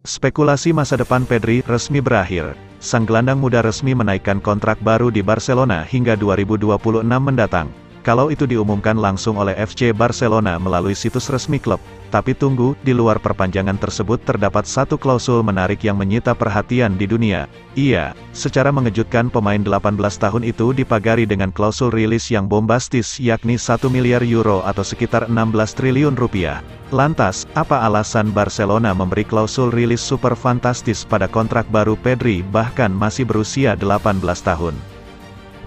Spekulasi masa depan Pedri resmi berakhir. Sang gelandang muda resmi menaikkan kontrak baru di Barcelona hingga 2026 mendatang. Kalau itu diumumkan langsung oleh FC Barcelona melalui situs resmi klub. Tapi tunggu, di luar perpanjangan tersebut terdapat satu klausul menarik yang menyita perhatian di dunia. Iya, secara mengejutkan pemain 18 tahun itu dipagari dengan klausul rilis yang bombastis yakni 1 miliar euro atau sekitar 16 triliun rupiah. Lantas, apa alasan Barcelona memberi klausul rilis super fantastis pada kontrak baru Pedri bahkan masih berusia 18 tahun?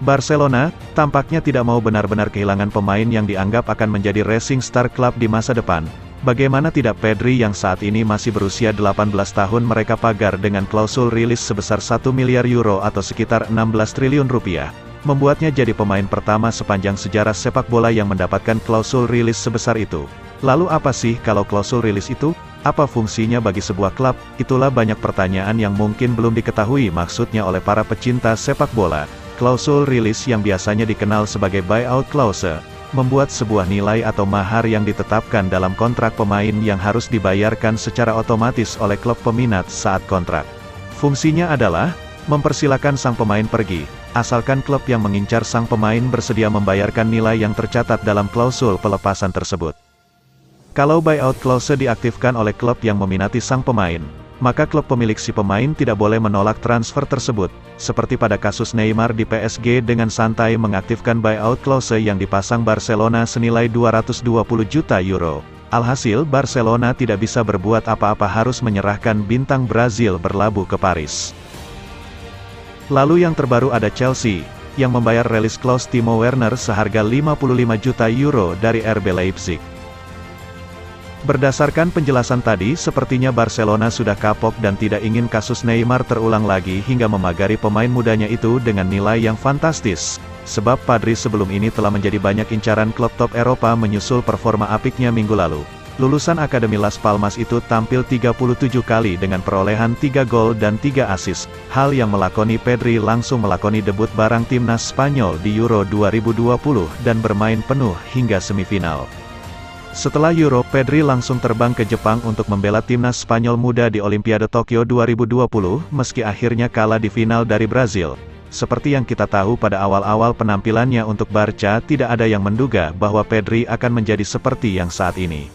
Barcelona tampaknya tidak mau benar-benar kehilangan pemain yang dianggap akan menjadi racing star klub di masa depan. Bagaimana tidak Pedri yang saat ini masih berusia 18 tahun mereka pagar dengan klausul rilis sebesar 1 miliar euro atau sekitar 16 triliun rupiah. Membuatnya jadi pemain pertama sepanjang sejarah sepak bola yang mendapatkan klausul rilis sebesar itu. Lalu apa sih kalau klausul rilis itu? Apa fungsinya bagi sebuah klub? Itulah banyak pertanyaan yang mungkin belum diketahui maksudnya oleh para pecinta sepak bola. Klausul rilis yang biasanya dikenal sebagai buyout clause, membuat sebuah nilai atau mahar yang ditetapkan dalam kontrak pemain yang harus dibayarkan secara otomatis oleh klub peminat saat kontrak. Fungsinya adalah, mempersilakan sang pemain pergi, asalkan klub yang mengincar sang pemain bersedia membayarkan nilai yang tercatat dalam klausul pelepasan tersebut. Kalau buyout clause diaktifkan oleh klub yang meminati sang pemain, maka klub pemilik si pemain tidak boleh menolak transfer tersebut, seperti pada kasus Neymar di PSG dengan santai mengaktifkan buyout clause yang dipasang Barcelona senilai 220 juta euro. Alhasil Barcelona tidak bisa berbuat apa-apa harus menyerahkan bintang Brazil berlabuh ke Paris. Lalu yang terbaru ada Chelsea, yang membayar release clause Timo Werner seharga 55 juta euro dari RB Leipzig. Berdasarkan penjelasan tadi, sepertinya Barcelona sudah kapok dan tidak ingin kasus Neymar terulang lagi hingga memagari pemain mudanya itu dengan nilai yang fantastis. Sebab Pedri sebelum ini telah menjadi banyak incaran klub top Eropa menyusul performa apiknya minggu lalu. Lulusan Akademi Las Palmas itu tampil 37 kali dengan perolehan 3 gol dan 3 assist. Hal yang melakoni Pedri langsung melakoni debut bareng timnas Spanyol di Euro 2020 dan bermain penuh hingga semifinal. Setelah Euro, Pedri langsung terbang ke Jepang untuk membela timnas Spanyol muda di Olimpiade Tokyo 2020, meski akhirnya kalah di final dari Brazil. Seperti yang kita tahu pada awal-awal penampilannya untuk Barca, tidak ada yang menduga bahwa Pedri akan menjadi seperti yang saat ini.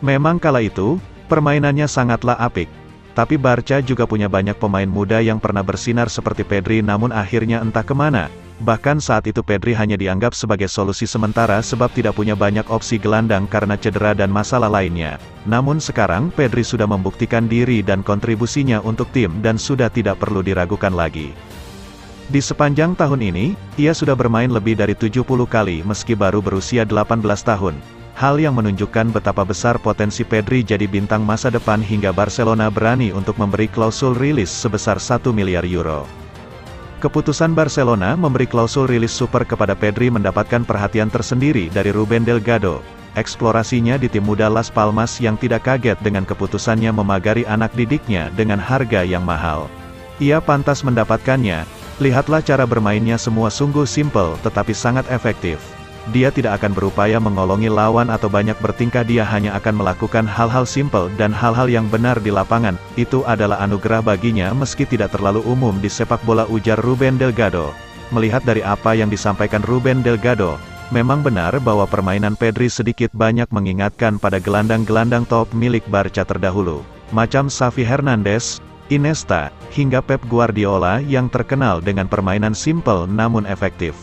Memang kala itu, permainannya sangatlah apik. Tapi Barca juga punya banyak pemain muda yang pernah bersinar seperti Pedri namun akhirnya entah kemana. Bahkan saat itu Pedri hanya dianggap sebagai solusi sementara sebab tidak punya banyak opsi gelandang karena cedera dan masalah lainnya. Namun sekarang Pedri sudah membuktikan diri dan kontribusinya untuk tim dan sudah tidak perlu diragukan lagi. Di sepanjang tahun ini, ia sudah bermain lebih dari 70 kali meski baru berusia 18 tahun. Hal yang menunjukkan betapa besar potensi Pedri jadi bintang masa depan hingga Barcelona berani untuk memberi klausul rilis sebesar 1 miliar euro. Keputusan Barcelona memberi klausul rilis super kepada Pedri mendapatkan perhatian tersendiri dari Ruben Delgado. Eksplorasinya di tim muda Las Palmas yang tidak kaget dengan keputusannya memagari anak didiknya dengan harga yang mahal. Ia pantas mendapatkannya. Lihatlah cara bermainnya, semua sungguh simpel tetapi sangat efektif. Dia tidak akan berupaya mengolongi lawan atau banyak bertingkah, dia hanya akan melakukan hal-hal simpel dan hal-hal yang benar di lapangan. Itu adalah anugerah baginya meski tidak terlalu umum di sepak bola, ujar Ruben Delgado. Melihat dari apa yang disampaikan Ruben Delgado, memang benar bahwa permainan Pedri sedikit banyak mengingatkan pada gelandang-gelandang top milik Barca terdahulu. Macam Xavi Hernandez, Iniesta, hingga Pep Guardiola yang terkenal dengan permainan simpel namun efektif.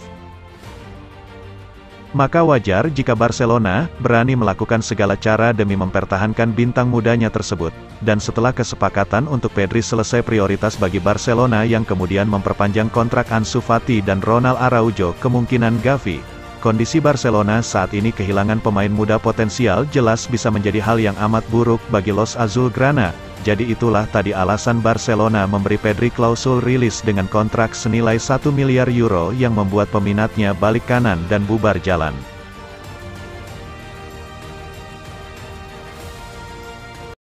Maka wajar jika Barcelona berani melakukan segala cara demi mempertahankan bintang mudanya tersebut. Dan setelah kesepakatan untuk Pedri selesai, prioritas bagi Barcelona yang kemudian memperpanjang kontrak Ansu Fati dan Ronald Araujo kemungkinan Gavi. Kondisi Barcelona saat ini kehilangan pemain muda potensial jelas bisa menjadi hal yang amat buruk bagi Los Azulgrana. Jadi itulah tadi alasan Barcelona memberi Pedri klausul rilis dengan kontrak senilai 1 miliar euro yang membuat peminatnya balik kanan dan bubar jalan.